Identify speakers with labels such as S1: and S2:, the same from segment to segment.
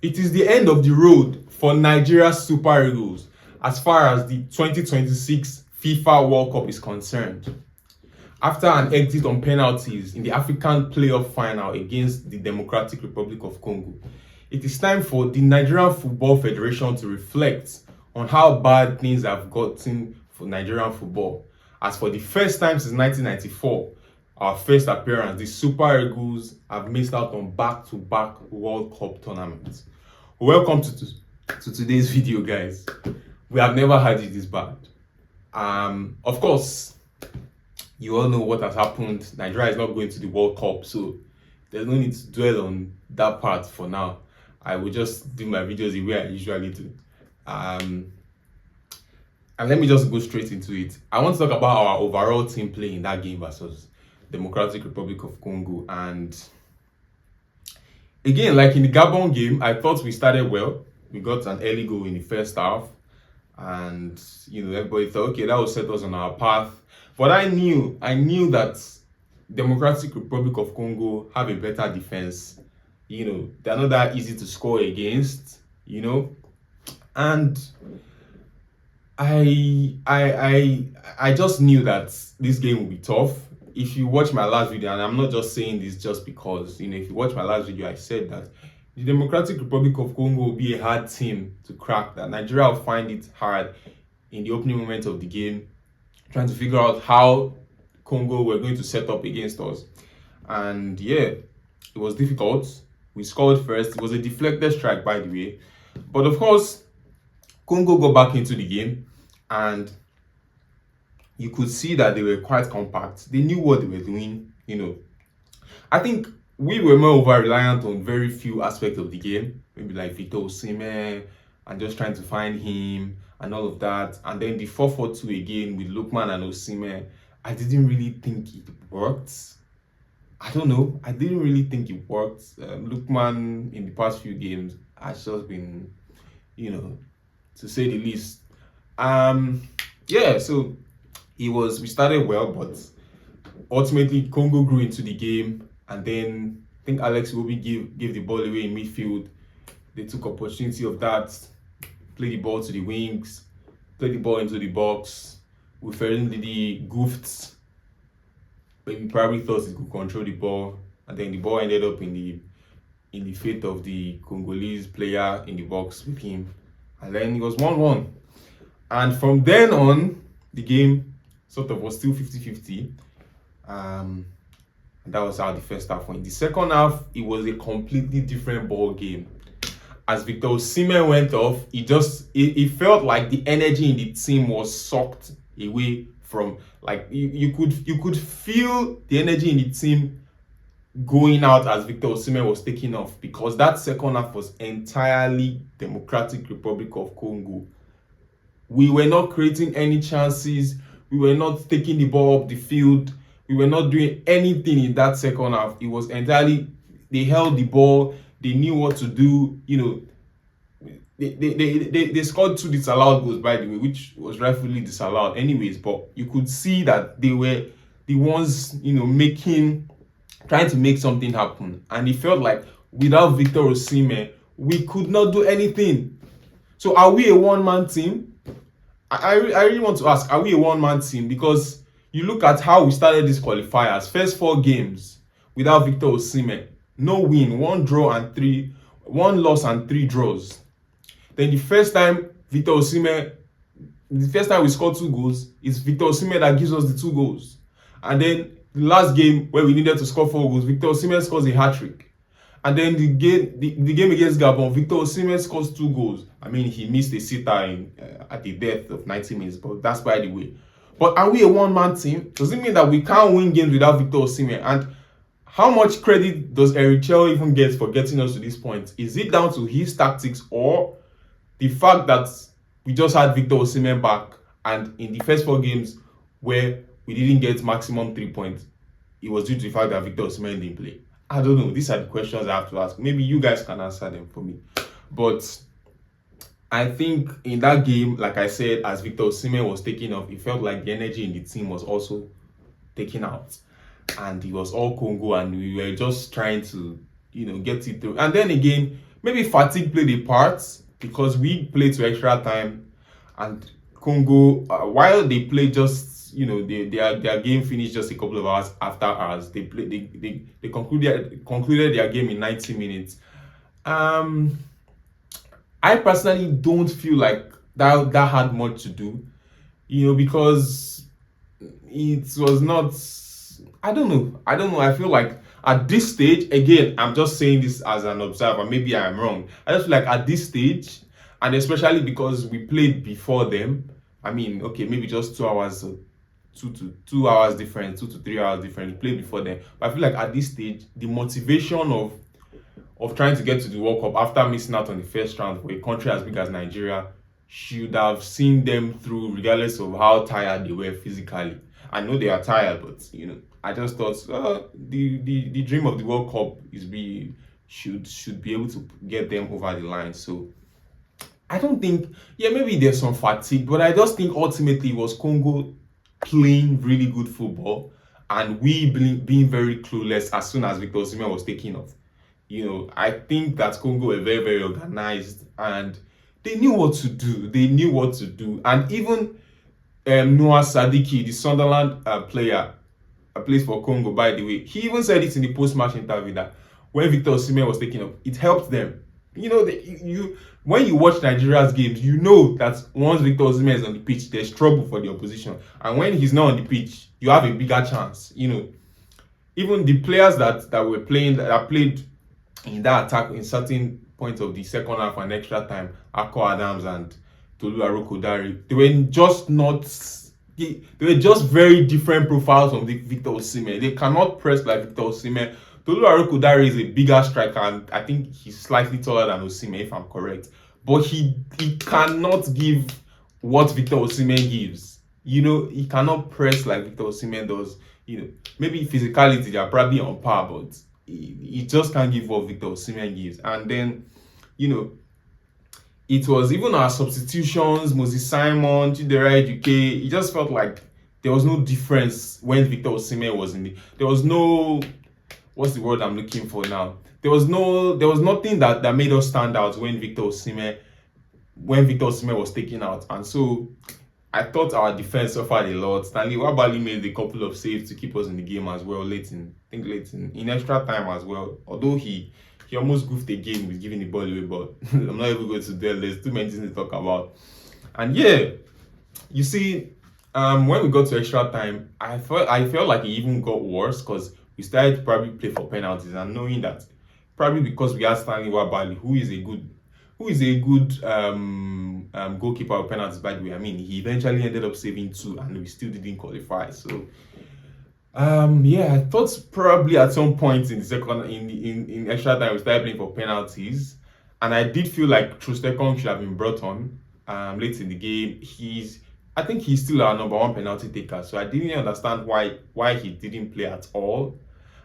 S1: It is the end of the road for Nigeria's Super Eagles as far as the 2026 FIFA World Cup is concerned. After an exit on penalties in the African playoff final against the Democratic Republic of Congo, it is time for the Nigerian Football Federation to reflect on how bad things have gotten for Nigerian football. As for the first time since 1994, our first appearance, the Super Eagles have missed out on back-to-back World Cup tournaments. Welcome to today's video, guys. We have never had it this bad. Of course, you all know what has happened. Nigeria is not going to the World Cup, so there's no need to dwell on that part for now. I will just do my videos the way I usually do. And let me just go straight into it. I want to talk about our overall team play in that game versus Democratic Republic of Congo. And again, like in the Gabon game, I thought we started well. We got an early goal in the first half, and everybody thought, okay, that will set us on our path. But I knew that Democratic Republic of Congo have a better defense. They're not that easy to score against. And I just knew that this game would be tough. If you watch my last video, and I'm not just saying this just because, if you watch my last video, I said that the Democratic Republic of Congo will be a hard team to crack, that Nigeria will find it hard in the opening moment of the game, trying to figure out how Congo were going to set up against us. And yeah, it was difficult. We scored first. It was a deflected strike, by the way. But of course, Congo got back into the game, and you could see that they were quite compact. They knew what they were doing. I think we were more over-reliant on very few aspects of the game. Maybe like Victor Osimhen and just trying to find him and all of that. And then the 4-4-2 again with Lookman and Osimhen. I didn't really think it worked. I don't know. I didn't really think it worked. Lookman in the past few games has just been, to say the least. So we started well, but ultimately Congo grew into the game, and then I think Alex Iwobi gave the ball away in midfield. They took opportunity of that, played the ball to the wings, played the ball into the box. Wilfred Ndidi goofed, but he probably thought he could control the ball, and then the ball ended up in the feet of the Congolese player in the box with him, and then it was 1-1. And from then on, the game sort of was still 50-50. And that was how the first half went. The second half, it was a completely different ball game. As Victor Osimhen went off, it felt like the energy in the team was sucked away from, like, you could feel the energy in the team going out as Victor Osimhen was taking off, because that second half was entirely Democratic Republic of Congo. We were not creating any chances. We were not taking the ball up the field. We were not doing anything in that second half. It was entirely, they held the ball. They knew what to do. They scored 2 disallowed goals, by the way, which was rightfully disallowed anyways. But you could see that they were the ones, trying to make something happen. And it felt like without Victor Osimhen, we could not do anything. So are we a one-man team? I really want to ask, are we a one-man team? Because you look at how we started these qualifiers. First 4 games without Victor Osimhen. No win, 1 loss and 3 draws. Then the first time we scored 2 goals, it's Victor Osimhen that gives us the 2 goals. And then the last game where we needed to score 4 goals, Victor Osimhen scores a hat-trick. And then the game against Gabon, Victor Osimhen scores 2 goals. I mean, he missed a sitter at the death of 90 minutes, but that's by the way. But are we a one-man team? Does it mean that we can't win games without Victor Osimhen? And how much credit does Eric Chell even get for getting us to this point? Is it down to his tactics, or the fact that we just had Victor Osimhen back, and in the first 4 games where we didn't get maximum 3 points, it was due to the fact that Victor Osimhen didn't play? I don't know. These are the questions I have to ask. Maybe you guys can answer them for me. But I think in that game, like I said, as Victor Osimhen was taking off, it felt like the energy in the team was also taken out. And it was all Congo, and we were just trying to, get it through. And then again, maybe fatigue played a part because we played to extra time, and Congo, while they played just, their game finished just a couple of hours after ours. They concluded their game in 90 minutes. Um, I personally don't feel like that had much to do, because it was not. I don't know. I feel like at this stage, again, I'm just saying this as an observer. Maybe I'm wrong. I just feel like at this stage, and especially because we played before them. I mean, okay, maybe just 2 hours, 2 2 hours difference, 2 to 3 hours difference. We played before them, but I feel like at this stage, the motivation of trying to get to the World Cup after missing out on the first round for a country as big as Nigeria should have seen them through, regardless of how tired they were physically. I know they are tired, but I just thought the dream of the World Cup is should be able to get them over the line. So I don't think, yeah, maybe there's some fatigue, but I just think ultimately it was Congo playing really good football and we being very clueless as soon as Victor Osimhen was taking off. I think that Congo were very, very organized and they knew what to do. They knew what to do. And even Noah Sadiki, the Sunderland player, plays for Congo, by the way, he even said it in the post-match interview that when Victor Osimhen was taking up, it helped them. When you watch Nigeria's games, you know that once Victor Osimhen is on the pitch, there's trouble for the opposition, and when he's not on the pitch, you have a bigger chance. Even the players that were playing that played in that attack in certain points of the second half and extra time, Akko Adams and Tolu Arokodare, they were just not. They were just very different profiles from Victor Osimhen. They cannot press like Victor Osimhen. Tolu Arokodare is a bigger striker, and I think he's slightly taller than Osimhen, if I'm correct. But he cannot give what Victor Osimhen gives. He cannot press like Victor Osimhen does. Maybe physicality they are probably on par, but he just can't give what Victor Osimhen gives. And then, it was even our substitutions, Moses Simon, Chidera Eduke. It just felt like there was no difference when Victor Osimhen was in there was no, what's the word I'm looking for now? There was nothing that made us stand out when Victor Osimhen was taken out. And so I thought our defense suffered a lot. Stanley Wabali made a couple of saves to keep us in the game as well, late in extra time as well. Although he almost goofed the game with giving the ball away, but I'm not even going to tell. There's too many things to talk about. And yeah, you see, when we got to extra time, I felt like it even got worse because we started to probably play for penalties, and knowing that probably because we had Stanley Wabali, who is a good goalkeeper of penalties, by the way. I mean, he eventually ended up saving 2 and we still didn't qualify. So I thought probably at some point in the second in extra time we started playing for penalties, and I did feel like Trustekong should have been brought on late in the game. I think he's still our number 1 penalty taker, so I didn't understand why he didn't play at all,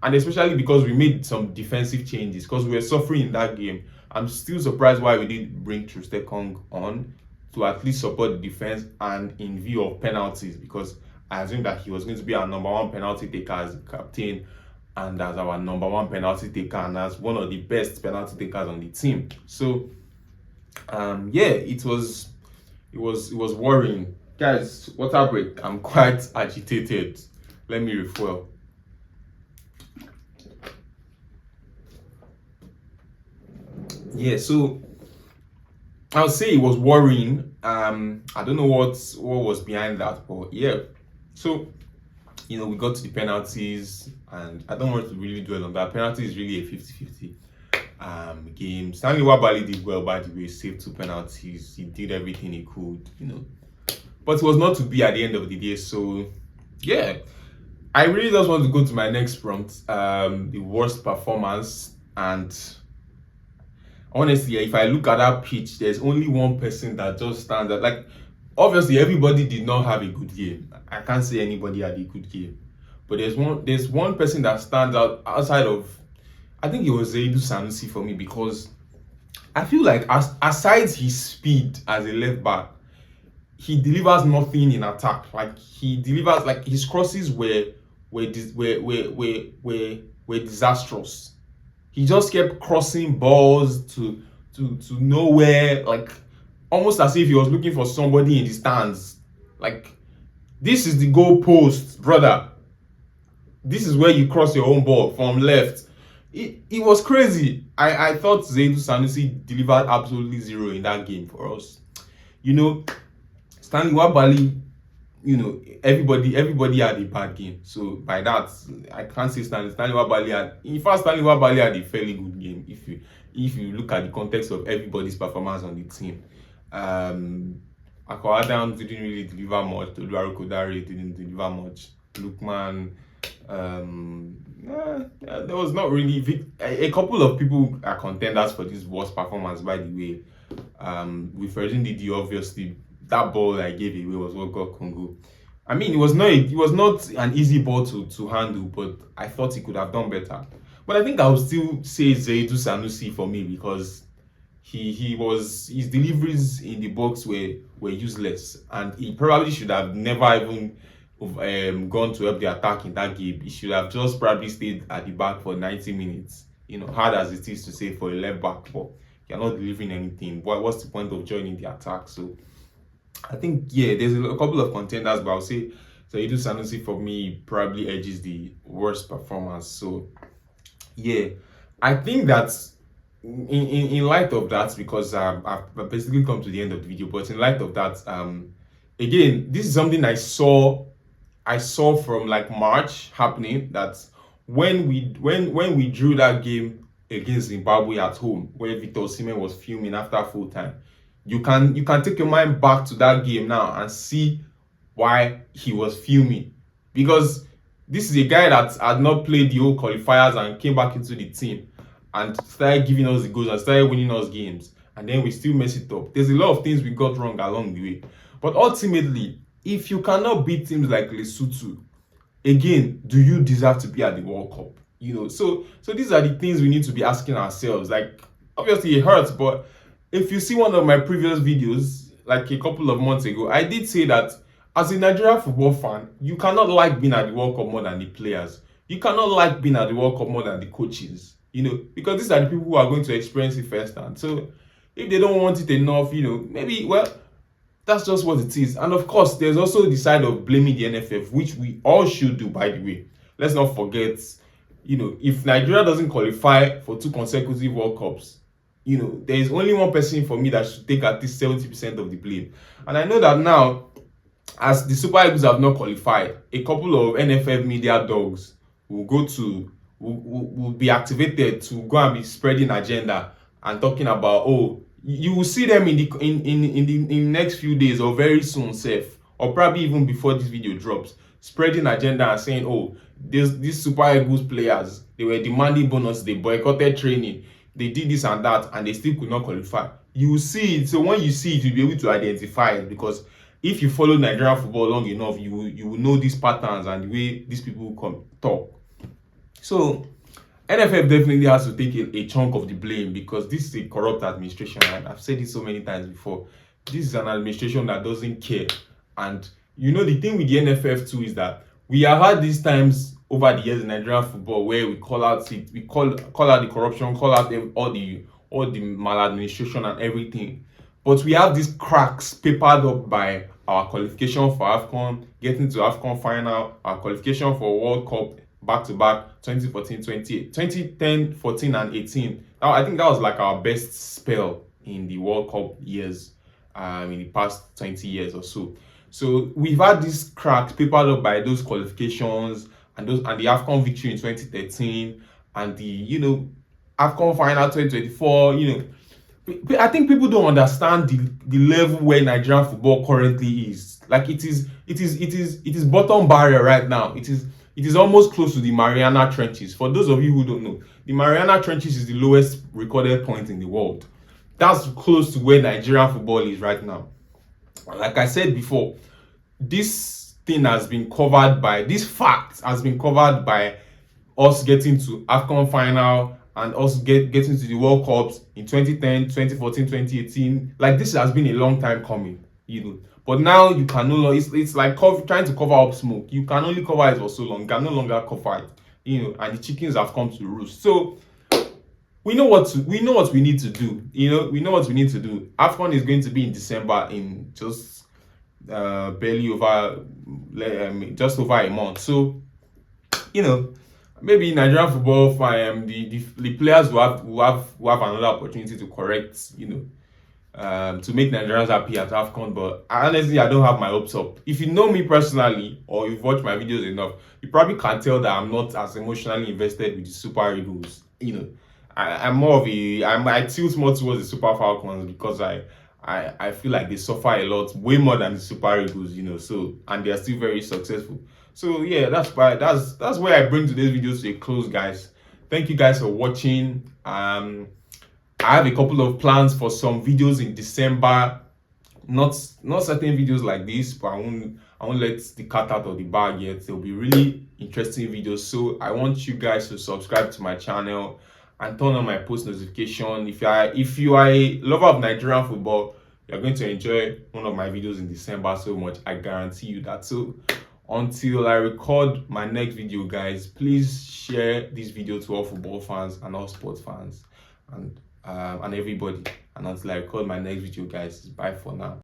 S1: and especially because we made some defensive changes because we were suffering in that game. I'm still surprised why we didn't bring Trustekong on to at least support the defense and in view of penalties, because I assumed that he was going to be our number 1 penalty taker as captain and as our number 1 penalty taker and as one of the best penalty takers on the team. So it was worrying. Guys, water break. I'm quite agitated. Let me refuel. Yeah, so I would say it was worrying. I don't know what was behind that, but yeah. So, we got to the penalties, and I don't want to really dwell on that. Penalty is really a 50-50 game. Stanley Wabali did well, by the way, saved 2 penalties. He did everything he could, but it was not to be at the end of the day. So, yeah, I really just want to go to my next prompt, the worst performance. And honestly, if I look at that pitch, there's only one person that just stands out. Like, obviously, everybody did not have a good game. I can't say anybody had a good game. But there's one person that stands out outside of, I think it was Zaidu Sanusi for me, because I feel like aside his speed as a left back, he delivers nothing in attack. Like, he delivers, like, his crosses were disastrous. He just kept crossing balls to nowhere, like almost as if he was looking for somebody in the stands. Like, this is the goal post, brother. This is where you cross your own ball from left. It was crazy. I thought Zaidu Sanusi delivered absolutely zero in that game for us. Stanley Wabali, everybody had a bad game. So by that, I can't say Stanley Wabali had. In fact, Stanley Wabali had a fairly good game if you look at the context of everybody's performance on the team. Akwa Adams didn't really deliver much. Toluwaro Kodare didn't deliver much. Lukman, there was not really a couple of people are contenders for this worst performance, by the way. With Virgin Didi, obviously that ball I gave away was what got Congo. I mean, it was not an easy ball to handle, but I thought he could have done better. But I think I would still say Zaidu Sanusi for me, because his deliveries in the box were useless, and he probably should have never even gone to help the attack in that game. He should have just probably stayed at the back for 90 minutes. Hard as it is to say for a left back, but you're not delivering anything. What's the point of joining the attack? So I think, yeah, there's a couple of contenders, but I'll say Zaidu Sanusi for me probably edges the worst performance. So yeah, I think that in light of that, because I've basically come to the end of the video, but in light of that, again, this is something I saw from like March happening, that when we drew that game against Zimbabwe at home, where Victor Osimhen was fuming after full time, you can take your mind back to that game now and see why he was fuming, because this is a guy that had not played the whole qualifiers and came back into the team and started giving us the goals and started winning us games, and then we still mess it up. There's a lot of things we got wrong along the way, but ultimately, if you cannot beat teams like Lesotho, again, do you deserve to be at the World Cup? So these are the things we need to be asking ourselves. Like, obviously it hurts, but if you see one of my previous videos, like a couple of months ago, I did say that as a Nigerian football fan, you cannot like being at the World Cup more than the players. You cannot like being at the World Cup more than the coaches, because these are the people who are going to experience it firsthand. So if they don't want it enough, maybe, well, that's just what it is. And of course, there's also the side of blaming the NFF, which we all should do, by the way. Let's not forget, if Nigeria doesn't qualify for 2 consecutive World Cups, there is only one person for me that should take at least 70% of the blame. And I know that now, as the Super Eagles have not qualified, a couple of NFF media dogs will be activated to go and be spreading agenda and talking about, you will see them in the next few days or very soon, safe, or probably even before this video drops, spreading agenda and saying, these Super Eagles players, they were demanding bonus, they boycotted training, they did this and that, and they still could not qualify. You will see it. So when you see it, you'll be able to identify it, because if you follow Nigerian football long enough, you will know these patterns and the way these people talk. So NFF definitely has to take a chunk of the blame, because this is a corrupt administration, and I've said it so many times before. This is an administration that doesn't care. And the thing with the NFF too is that we have had these times over the years in Nigerian football where we call out the corruption, call out all the maladministration and everything. But we have these cracks papered up by our qualification for AFCON, getting to AFCON final, our qualification for World Cup back-to-back, 2014, 2010, 14 and 18. I think that was like our best spell in the World Cup years, in the past 20 years or so. So we've had these cracks papered up by those qualifications and the AFCON victory in 2013 and the AFCON final 2024. I think people don't understand the level where Nigerian football currently is. Like, it is bottom barrier right now. It is almost close to the Mariana Trenches. For those of you who don't know, the Mariana Trenches is the lowest recorded point in the world. That's close to where Nigerian football is right now. Like I said before, this fact has been covered by us getting to AFCON final and us getting to the World Cups in 2010, 2014, 2018. Like, this has been a long time coming, But now you can no longer, it's like trying to cover up smoke. You can only cover it for so long. You can no longer cover it, and the chickens have come to roost. So we know what we need to do. We know what we need to do. AFCON is going to be in December, in just barely over just over a month. So maybe Nigerian football, the players will have another opportunity to correct, to make Nigerians happy at AFCON. But honestly, I don't have my hopes up. If you know me personally, or you've watched my videos enough, you probably can tell that I'm not as emotionally invested with the Super Eagles. I'm more of I tilt more towards the Super Falcons, because I feel like they suffer a lot, way more than the Super Eagles. So, and they are still very successful. So yeah, that's where I bring today's video to a close, guys. Thank you guys for watching. I have a couple of plans for some videos in December. Not certain videos like this, but I won't let the cat out of the bag yet. There'll be really interesting videos. So I want you guys to subscribe to my channel and turn on my post notification. If you are a lover of Nigerian football, you're going to enjoy one of my videos in December so much. I guarantee you that. So until I record my next video, guys, please share this video to all football fans and all sports fans, and everybody. And until I record my next video, guys, bye for now.